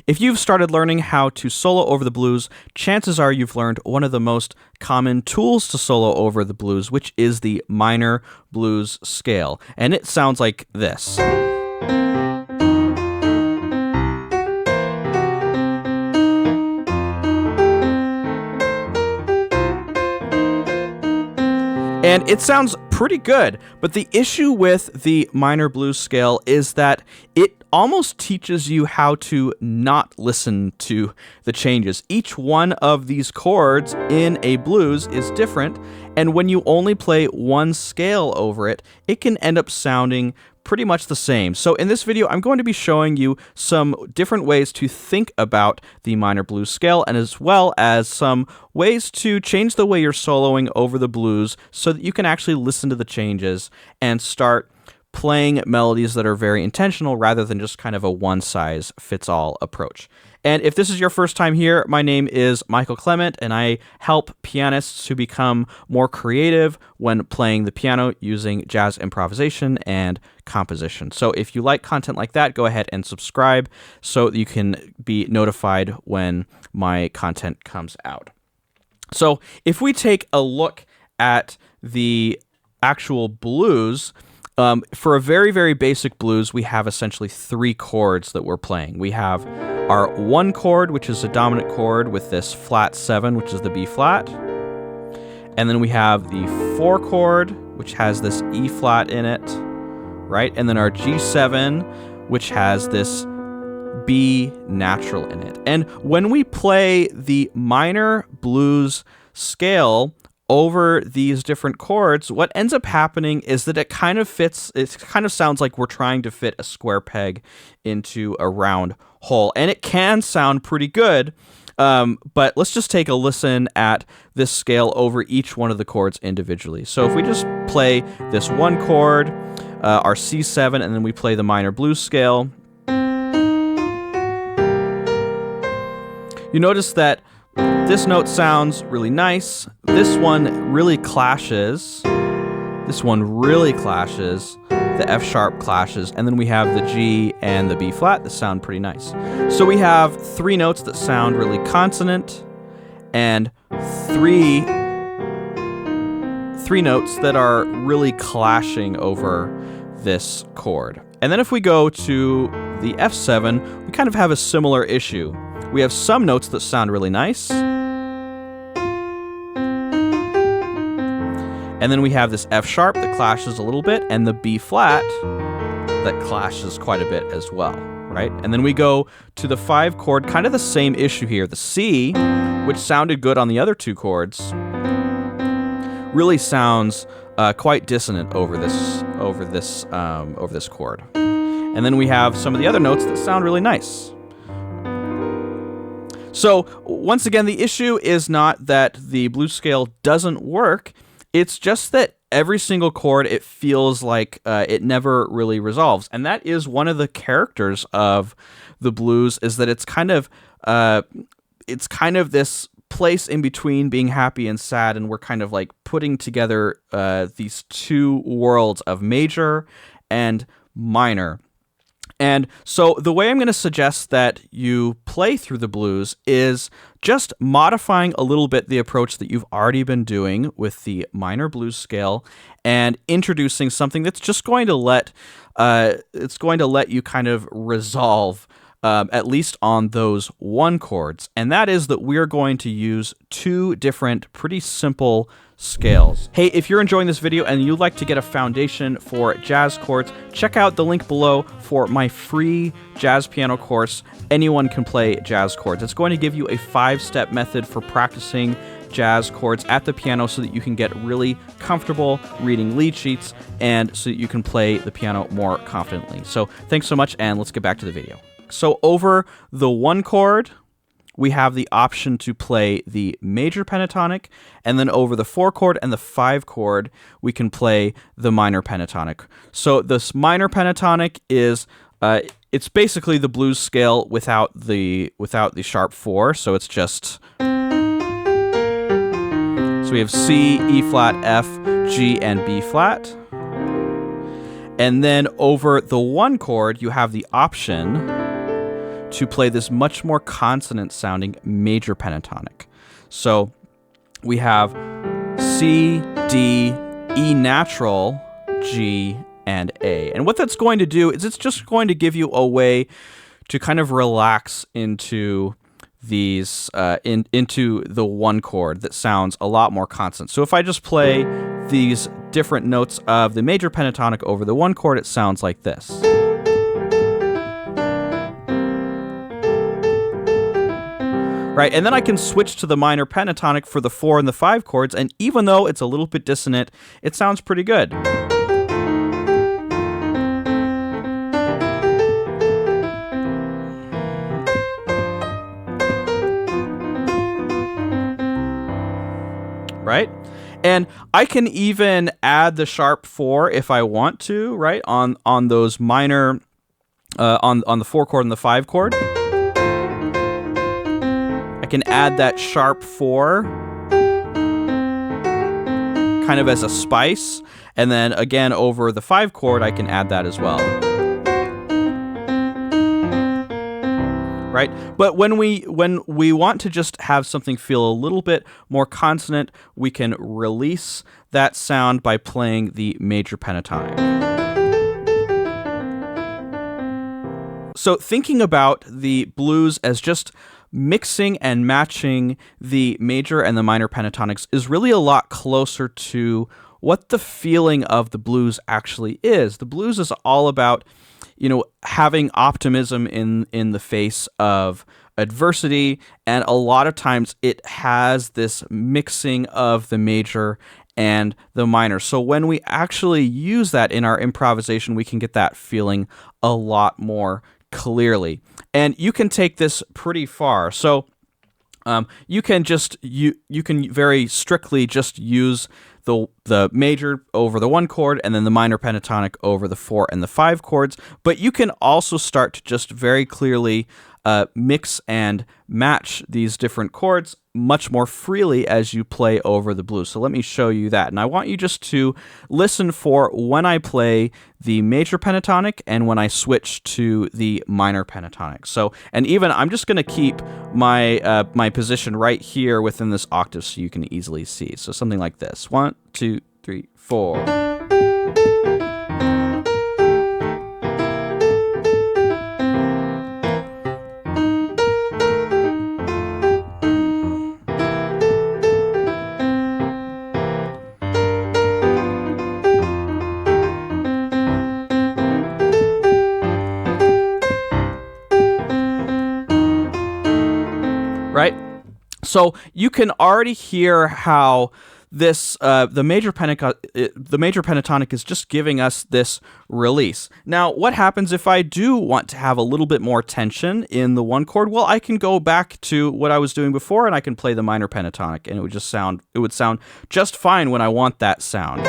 If you've started learning how to solo over the blues, chances are you've learned one of the most common tools to solo over the blues, which is the minor blues scale. And it sounds like this. And it sounds pretty good, but the issue with the minor blues scale is that it almost teaches you how to not listen to the changes. Each one of these chords in a blues is different, and when you only play one scale over it, it can end up sounding pretty much the same. So in this video, I'm going to be showing you some different ways to think about the minor blues scale, and as well as some ways to change the way you're soloing over the blues so that you can actually listen to the changes and start playing melodies that are very intentional rather than just kind of a one-size-fits-all approach. And if this is your first time here, my name is Michael Clement, and I help pianists to become more creative when playing the piano using jazz improvisation and composition. So if you like content like that, go ahead and subscribe so that you can be notified when my content comes out. So if we take a look at the actual blues, for a very, very basic blues, we have essentially three chords that we're playing. We have our one chord, which is a dominant chord with this flat 7, which is the B flat. And then we have the 4 chord, which has this E flat in it, right? And then our G7, which has this B natural in it. And when we play the minor blues scale over these different chords, what ends up happening is that it kind of sounds like we're trying to fit a square peg into a round hole. And it can sound pretty good, but let's just take a listen at this scale over each one of the chords individually. So if we just play this one chord, our C7, and then we play the minor blues scale, you notice that this note sounds really nice. This one really clashes. This one really clashes. The F sharp clashes. And then we have the G and the B flat that sound pretty nice. So we have 3 notes that sound really consonant and three notes that are really clashing over this chord. And then if we go to the F7, we kind of have a similar issue. We have some notes that sound really nice. And then we have this F sharp that clashes a little bit, and the B flat that clashes quite a bit as well, right? And then we go to the 5 chord, kind of the same issue here. The C, which sounded good on the other 2 chords, really sounds quite dissonant over this chord. And then we have some of the other notes that sound really nice. So once again, the issue is not that the blues scale doesn't work. It's just that every single chord, it feels like it never really resolves. And that is one of the characters of the blues, is that it's kind of this place in between being happy and sad, and we're kind of like putting together these 2 worlds of major and minor. And so the way I'm going to suggest that you play through the blues is just modifying a little bit the approach that you've already been doing with the minor blues scale, and introducing something that's just going to let you kind of resolve at least on those 1 chords. And that is that we're going to use 2 different pretty simple scales. Hey, if you're enjoying this video and you'd like to get a foundation for jazz chords, check out the link below for my free jazz piano course, Anyone Can Play Jazz Chords. It's going to give you a 5-step method for practicing jazz chords at the piano so that you can get really comfortable reading lead sheets and so that you can play the piano more confidently. So thanks so much, and let's get back to the video. So over the 1 chord, we have the option to play the major pentatonic, and then over the 4 chord and the 5 chord, we can play the minor pentatonic. So this minor pentatonic is it's basically the blues scale without the sharp 4. So it's just, so we have C, E flat, F, G, and B flat. And then over the 1 chord, you have the option to play this much more consonant sounding major pentatonic. So we have C, D, E natural, G, and A. And what that's going to do is it's just going to give you a way to kind of relax into these into the one chord that sounds a lot more constant. So if I just play these different notes of the major pentatonic over the one chord, it sounds like this. Right, and then I can switch to the minor pentatonic for the 4 and the 5 chords, and even though it's a little bit dissonant, it sounds pretty good. Right? And I can even add the sharp 4 if I want to, right? On those minor, on the 4 chord and the 5 chord. I can add that sharp 4 kind of as a spice, and then again over the 5 chord I can add that as well. Right? But when we want to just have something feel a little bit more consonant, we can release that sound by playing the major pentatonic. So thinking about the blues as just mixing and matching the major and the minor pentatonics is really a lot closer to what the feeling of the blues actually is. The blues is all about, having optimism in the face of adversity, and a lot of times it has this mixing of the major and the minor. So when we actually use that in our improvisation, we can get that feeling a lot more clearly. And you can take this pretty far. So you can very strictly just use the major over the 1 chord and then the minor pentatonic over the 4 and the 5 chords, but you can also start to just very clearly mix and match these different chords much more freely as you play over the blues. So let me show you that. And I want you just to listen for when I play the major pentatonic and when I switch to the minor pentatonic. So, and even I'm just going to keep my my position right here within this octave so you can easily see. So something like this. 1, 2, 3, 4. Right? So you can already hear how this the major pentatonic is just giving us this release. Now, what happens if I do want to have a little bit more tension in the 1 chord? Well, I can go back to what I was doing before and I can play the minor pentatonic, and it would sound just fine when I want that sound.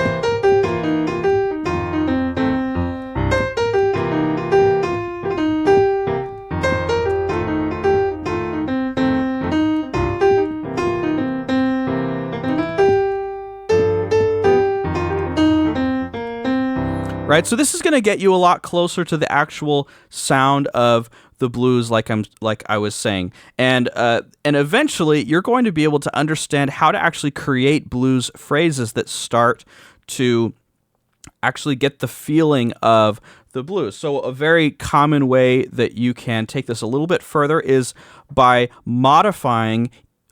Right, so this is going to get you a lot closer to the actual sound of the blues, like I was saying, and eventually you're going to be able to understand how to actually create blues phrases that start to actually get the feeling of the blues. So a very common way that you can take this a little bit further is by modifying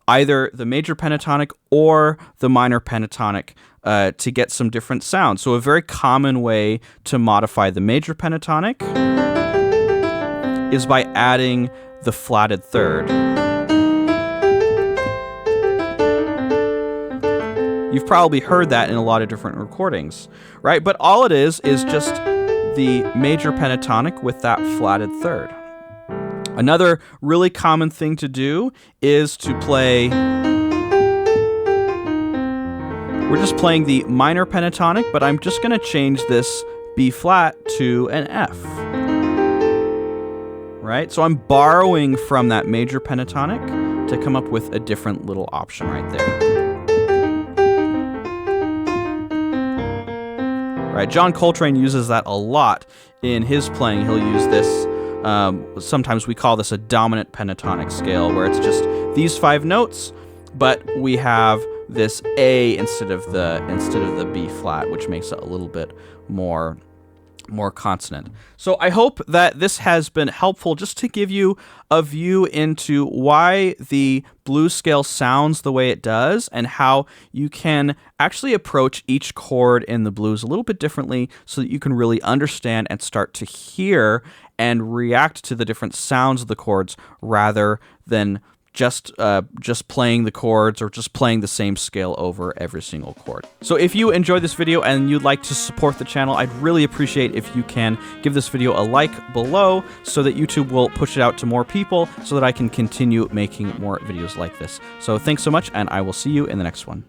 either the major pentatonic or the minor pentatonic to get some different sounds. So a very common way to modify the major pentatonic is by adding the flatted third. You've probably heard that in a lot of different recordings, right? But all it is just the major pentatonic with that flatted third. Another really common thing to do is to play... We're just playing the minor pentatonic, but I'm just going to change this B flat to an F. Right? So I'm borrowing from that major pentatonic to come up with a different little option right there. Right? John Coltrane uses that a lot in his playing. He'll use this sometimes we call this a dominant pentatonic scale, where it's just these 5 notes, but we have this A instead of the B flat, which makes it a little bit more consonant. So I hope that this has been helpful, just to give you a view into why the blues scale sounds the way it does, and how you can actually approach each chord in the blues a little bit differently, so that you can really understand and start to hear and react to the different sounds of the chords, rather than just playing the chords or just playing the same scale over every single chord. So if you enjoyed this video and you'd like to support the channel, I'd really appreciate if you can give this video a like below, so that YouTube will push it out to more people, so that I can continue making more videos like this. So thanks so much, and I will see you in the next one.